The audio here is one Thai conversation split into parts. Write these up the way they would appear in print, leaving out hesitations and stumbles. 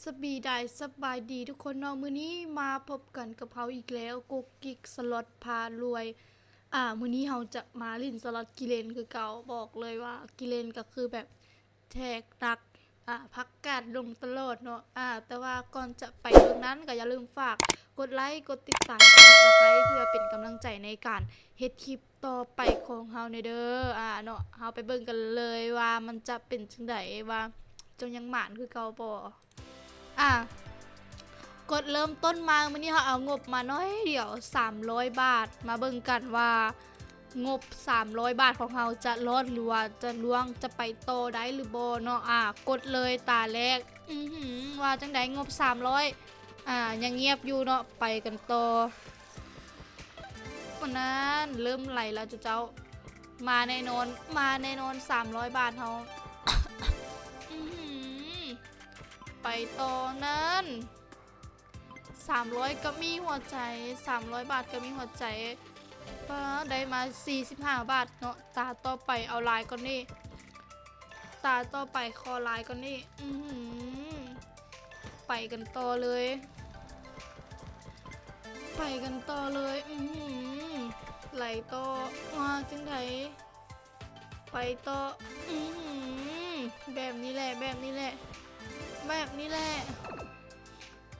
สบีได้สบายดีทุกคนเนาะมื้อนี้มาพบกันกับเฮาอีกแล้วกุ๊กกิ๊กสล็อตพารวยมื้อนี้เฮาจะมาเล่นสล็อตกิเลนคือเก่าบอกเลยว่ากิเลนก็คือแบบแทกดักพักกาดลงตลอดเนาะแต่ว่าก่อนจะไปเรื่องนั้นก็อย่าลืมฝากกดไลค์กดติดตามกด Subscribe เพื่อเป็นกำลังใจในการเฮ็ดคลิปต่อไปของเฮาในเด้อเนาะเฮาไปเบิ่งกันเลยว่ามันจะเป็นจังไดว่าจงยังหมานคือเก่าบ่กดเริ่มต้นมามื้อนี้เขาเอางบมาน้อยเดียว300 บาทมาเบิ่งกันว่างบ300 บาทของเราจะรอดหรือว่าจะล่วงจะไปโตได้หรือบ่เนาะกดเลยตาแรกว่าจังได๋งบ300ยังเงียบอยู่เนาะไปกันต่อวันนั้นเริ่มไหลแล้วเจ้ามาแน่นอน300 บาทเฮาไปต่อนั้น300ก็มีหัวใจ300 บาทก็มีหัวใจได้มา45 บาทเนาะตาต่อไปเอาลายก่อนนี่ตาต่อไปคอลายก่อนนี่ไปกันต่อเลยไหลต่อมาจังไดไปต่อแบบนี้แหละ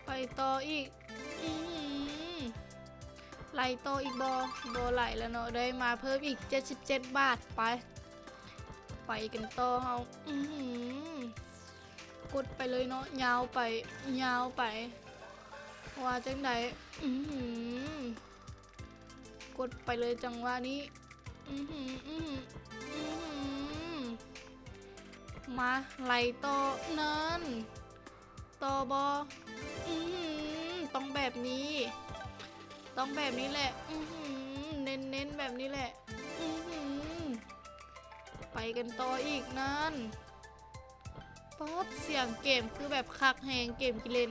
ไปต่ออีกไหลต่ออีกบอไหลแล้วเนาะได้มาเพิ่มอีก77 บาทไปกันต่อเฮากดไปเลยเนาะยาวไปว่าจังไดกดไปเลยจังหวะนี้มาไหลต่อนั้นต่อบอต้องแบบนี้แหละเน้นแบบนี้แหละไปกันต่ออีกนั่นป๊บเสียงเกมคือแบบคักแหงเกมกิเลน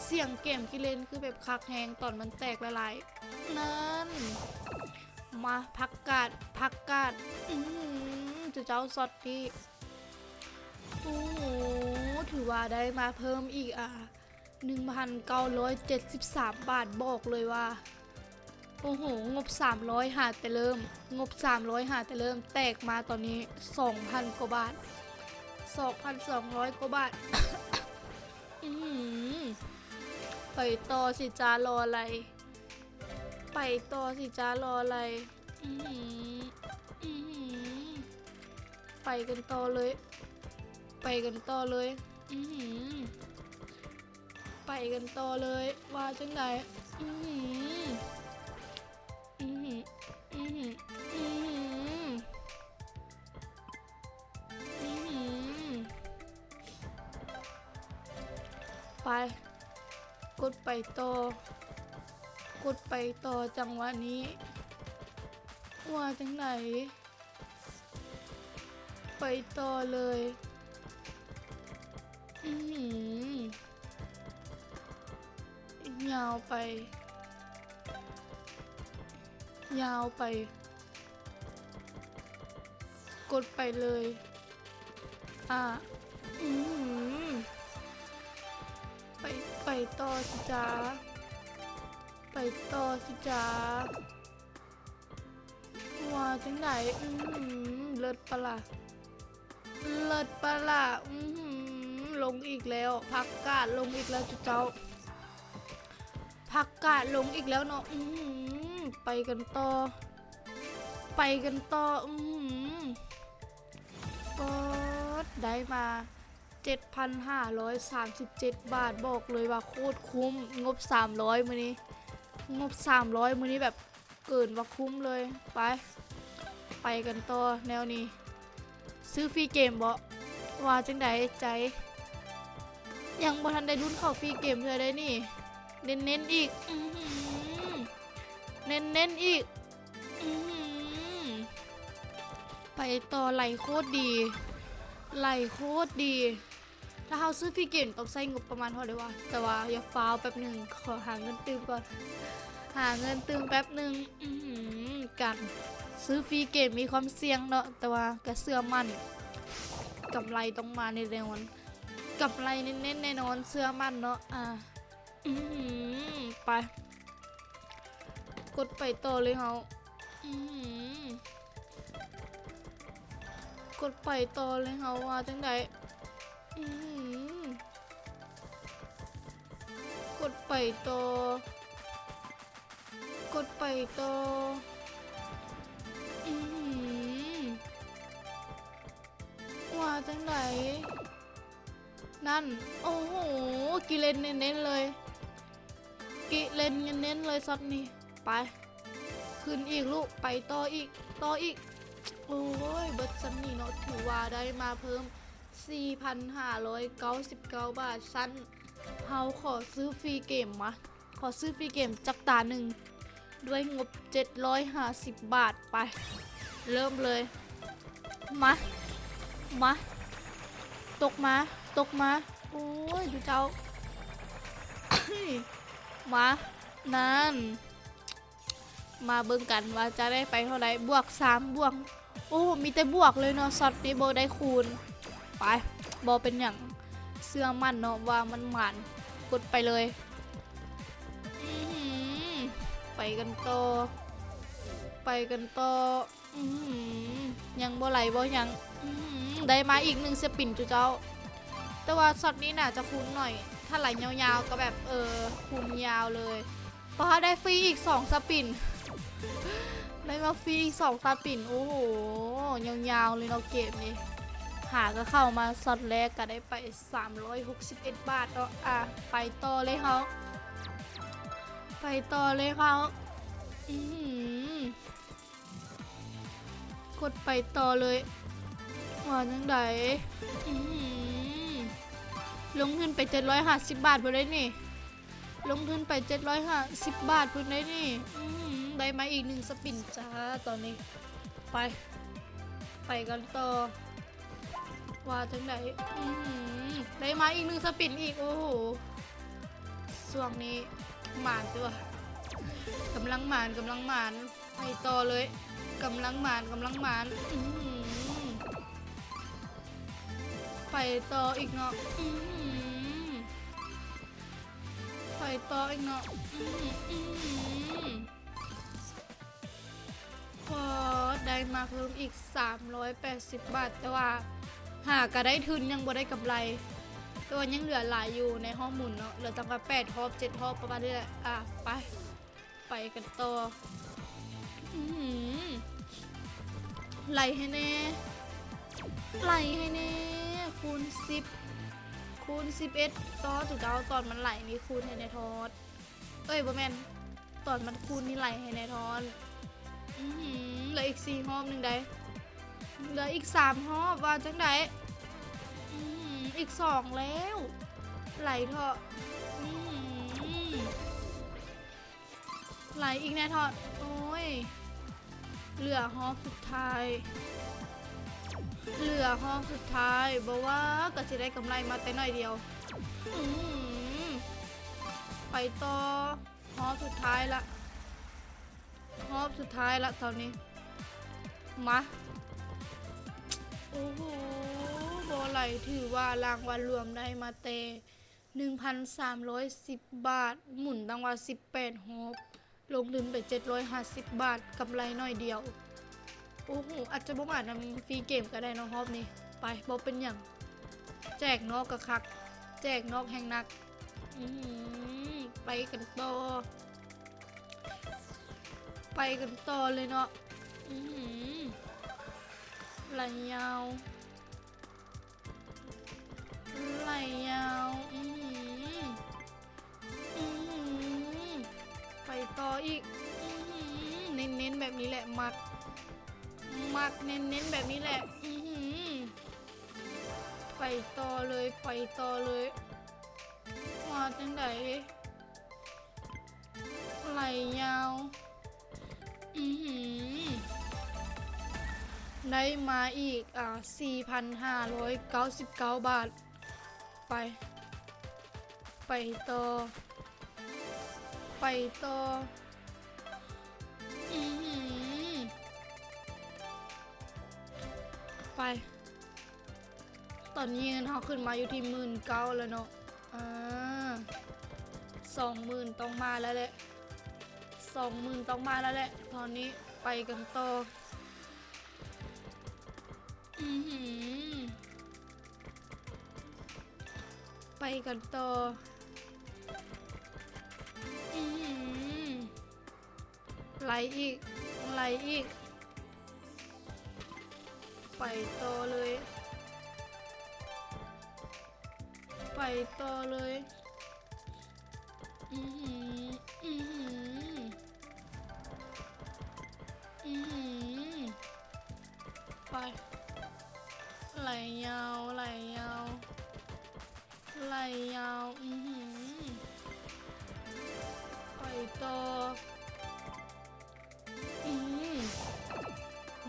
เสียงเกมกิเลนคือแบบคักแหงตอนมันแตกละลายนั่นมาพักกาดเจ้าซอดที่โอ้โหถือว่าได้มาเพิ่มอีก1,973 บาทบอกเลยว่าโอ้โหงบ300หาแต่เริ่มแตกมาตอนนี้ 2,000 กว่าบาท 2,200 กว่าบาท ไปต่อสิจ้ารออะไรไปกันต่อเลยไปกันต่อเลยว่าจังไดไปกดไปต่อจังหวะนี้ว่าจังไดไปต่อเลยยาวไปกดไปเลยไปต่อสิจ้าว่าจังไหนเลิศปะล่ะลงอีกแล้วพักกาดลงอีกแล้วเจ้าพักกาดลงอีกแล้วเนาะไปกันต่อก็ได้มา 7,537 บาทบอกเลยว่าโคตรคุ้มงบ300มื้อนี้แบบเกินว่าคุ้มเลยไปกันต่อแนวนี้ซื้อฟรีเกมบ่ว่าจังไดใจยังบ่ทันได้ลุ้นเข้าฟรีเกมเธอได้นี่เน้นอีกไปต่อไหลโคตรดีถ้าเราซื้อฟรีเกมต้องใช้งบประมาณเท่าไหร่วะแต่ว่าอย่าฟ้าวแป๊บหนึ่งขอหาเงินตืมก่อนแป๊บหนึ่งกันซื้อฟรีเกมมีความเสี่ยงเนาะแต่ว่าก็เชื่อมั่นกำไรต้องมาในเร็ววัน กำไรเน้นๆแน่นอนเสื้อมันเนาะไปกดไปต่อเลยเฮากดไปต่อเลยเฮาว่าจังใดกดไปต่อกดไปต่อว่าจังใดนั่นโอ้โหกิเลนเน้นๆเลยกิเลนเน้นๆเลยซัดนี่ไปขึ้นอีกลูกไปต่ออีกโอ้ยเบิร์ดซันนี่เนาะถือว่าได้มาเพิ่ม 4,599 บาทสั้นเฮาขอซื้อฟรีเกมมาขอซื้อฟรีเกมจักตาหนึ่งด้วยงบ750 บาทไปเริ่มเลยมาตกมาโอ้ยดูเจ้า มานั่นมาเบิ่งกันว่าจะได้ไปเท่าไหร่บวก3บวกโอ้มีแต่บวกเลยเนาะช็อตนี้โบได้คูณไปโบเป็นอย่างเสื้อมันเนาะว่ามันหมานกดไปเลยไปกันต่อยังบ่ไหลบ่ยังได้มาอีก1สปินจุเจ้าแต่ว่าช็อตนี้น่าจะคูณหน่อยถ้าไหลยาวๆก็แบบคูณยาวเลยเพราะได้ฟรีอีก2สปินได้มาฟรีอีก2สปินโอ้โหยาวๆเลยเนาะเกมนี้หาก็เข้ามาช็อตแรกก็ได้ไป361 บาทเนาะไปต่อเลยเขากดไปต่อเลยว่าจังไดลงทุนไป750 บาทพอได้นี่ลงทุนไป750 บาทพอได้นี่ได้มาอีก1สปินจ้าตอนนี้ไปกันต่อว่าจังไดได้มาอีก1สปินอีกโอ้โหช่วงนี้หมานตัวกำลังหมานไปต่อเลยกำลังหมานไปต่ออีกเนาะพอได้มาเพิ่มอีก380 บาทแต่ว่าหากก็ได้ทุนยังบ่ได้กำไรตัวยังเหลือหลายอยู่ในห้องหมุนเนาะเหลือตั้งแต่8 ฮอบ 7 ฮอบประมาณนี้แหละไปกันต่อไหลให้แน่คูณ10คูณ11ต่อถูกเอาตอนมันไหลนี่คูณให้ในทอดบ่แม่นตอนมันคูณนี่ไหลให้ในทอนเหลืออีก4 ฮอบหนึ่งได้เหลืออีก3 ฮอบว่าจังไดอีก2แล้วไหลเถอะไหลอีกแน่ทอดโอ้ยเหลือฮอบสุดท้ายบอกว่าก็จะได้กำไรมาแต่น้อยเดียวไปต่อฮอบสุดท้ายละตอนนี้มาโอ้โหบอไหลถือว่ารางวัลรวมได้มาเต 1,310 บาทหมุนตั้งว่า18 ฮอบลงทุนไป750 บาทกำไรน้อยเดียวโอ้โหอาจจะบ่มานำฟรีเกมก็ได้เนาะฮอบนี้ไปบ่เป็นอย่างแจกนอกกะคักแจกนอกแห่งนักไปกันต่อเลยเนาะไหลยาวไปต่ออีกเน้นแบบนี้แหละมักเน้นแบบนี้แหละไปต่อเลยว่าจังไดไหลยาวได้มาอีก4,599 บาทไปต่อไป ตอนนี้เงินเราขึ้นมาอยู่ที่19,000แล้วเนาะ20,000ต้องมาแล้วแหละ20,000ต้องมาแล้วแหละตอนนี้ไปกันต่อไปกันต่อไหลอีกไหลอีกไปต่อเลยไปต่อเลยไปไหลยาวไหลยาวไหลยาวไปต่อ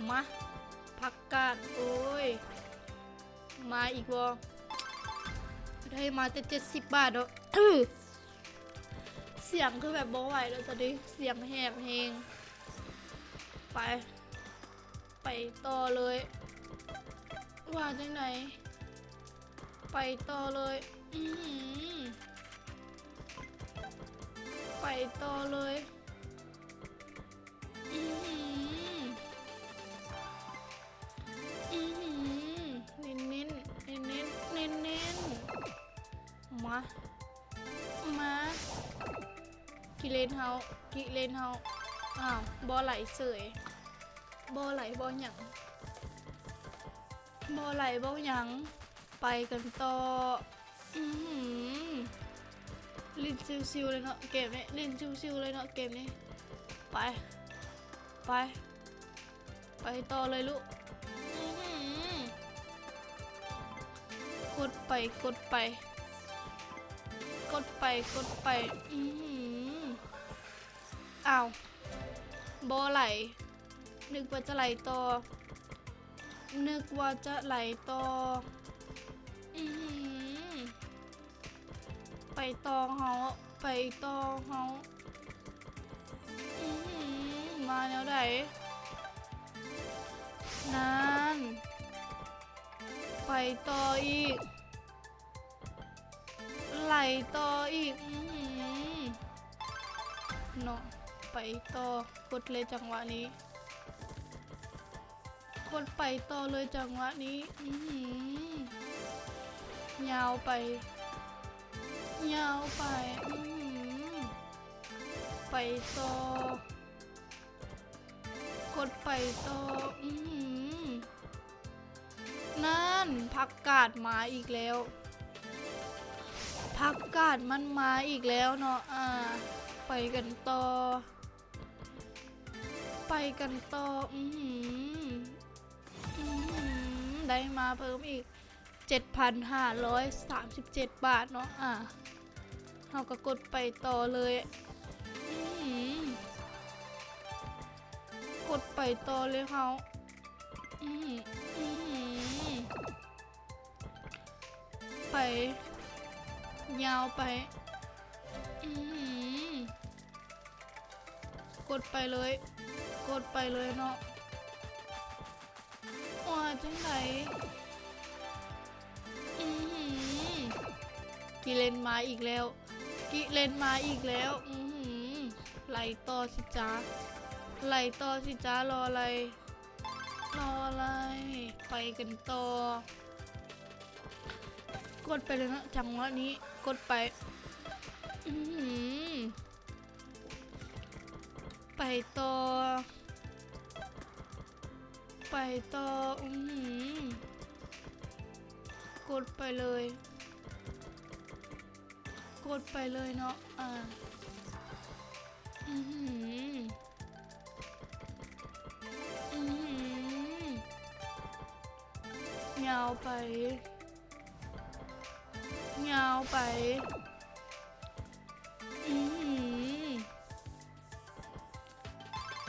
มาผักกาดโอ้ยมาอีกวะได้มาแต่70 บาทเนาะเสียงคือแบบบ่ไหวแล้วตอนนี้เสียงแหบเพลงไปต่อเลยว่าจังไหนไปต่อเลยไปต่อเลยเน้นมากิเลนเฮาอ้าวบ่ไหลเสยบ่ไหลบ่หยังบ่ไหลบ่หยังไปกันต่อลิ้นซิวๆเลยเนาะเกมนี้ลิ้นซิวๆเลยเนาะเกมนี้ไปต่อเลยลูกกดไปอ้าวบ่ไหลนึกว่าจะไหลต่อไปต่อเฮามาแล้วไหนนั่นไปต่ออีกไหลต่ออีกเนาะไปต่อกดเลยจังหวะนี้กดไปต่อเลยจังหวะนี้ยาวไปไปต่อกดไปต่อนั่นผักกาดมาอีกแล้วผักกาดมันมาอีกแล้วเนาะไปกันต่อได้มาเพิ่มอีก 7,537 บาทเนาะเราก็กดไปต่อเลยกดไปต่อเลยเขาไปยาวไปกดไปเลยเนาะว่าจังไหนกิเลนมาอีกแล้วไหลต่อสิจ้ารออะไรไปกันต่อกดไปเลยนะจังหวะนี้กดไปไปต่อกดไปเลยเนาะยาวไป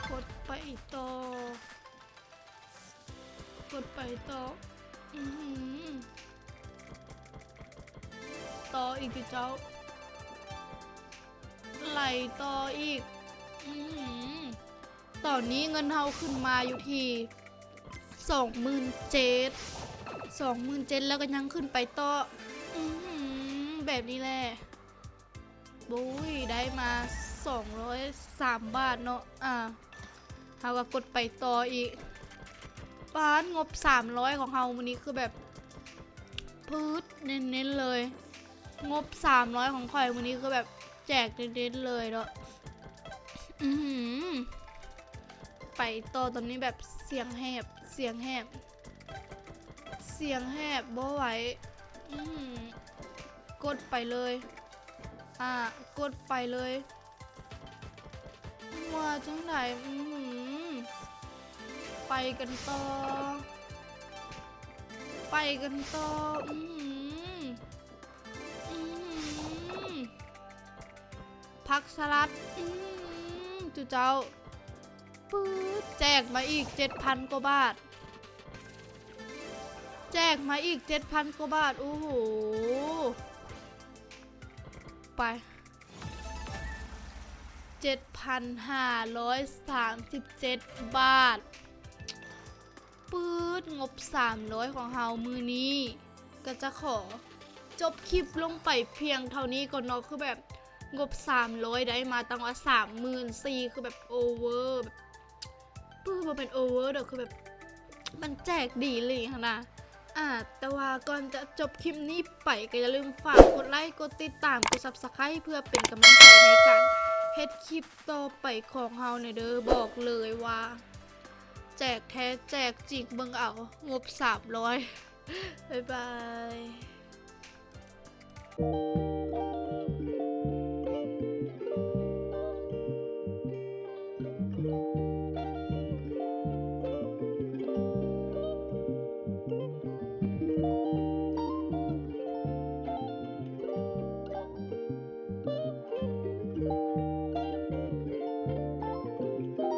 กดไปต่อต่ออีกเจ้าไหลต่ออีกตอนนี้เงินเฮาขึ้นมาอยู่ที่27,000 27,000แล้วก็ยังขึ้นไปต่อแบบนี้แหละบุ้ยได้มา203 บาทเนาะเฮาก็กดไปต่ออีกบ้านงบ300ของเฮาวันนี้คือแบบพืดเน้นๆเลยงบ300ของข่อยวันนี้คือแบบแจกเน้นๆเลยเนาะไปต่อตอนนี้แบบเสียงแหบบ่ไหวกดไปเลยกดไปเลยมาจังไหนไปกันต่อผักสลัดจุเจ้าปื๊ดแจกมาอีก 7,000 กว่าบาทแจกมาอีก 7,000 กว่าบาทโอ้โหไป 7,537 บาทปื๊ดงบ300ของเฮามือนี้ก็จะขอจบคลิปลงไปเพียงเท่านี้ก่อนเนาะคือแบบงบ300ได้มาตั้งว่า 34,000คือแบบโอเวอร์แบบปื้มมาเป็นโอเวอร์เด้อคือแบบมันแจกดีเลยค่ะนะแต่ว่าก่อนจะจบคลิปนี้ไปก็อย่าลืมฝากกดไลค์กดติดตามกด Subscribe เพื่อเป็นกำลังใจในการเฮ็ดคลิปต่อไปของเฮาในเด้อบอกเลยว่าแจกแท้แจกจริงเบิ่งเอางบ300บ๊ายบาย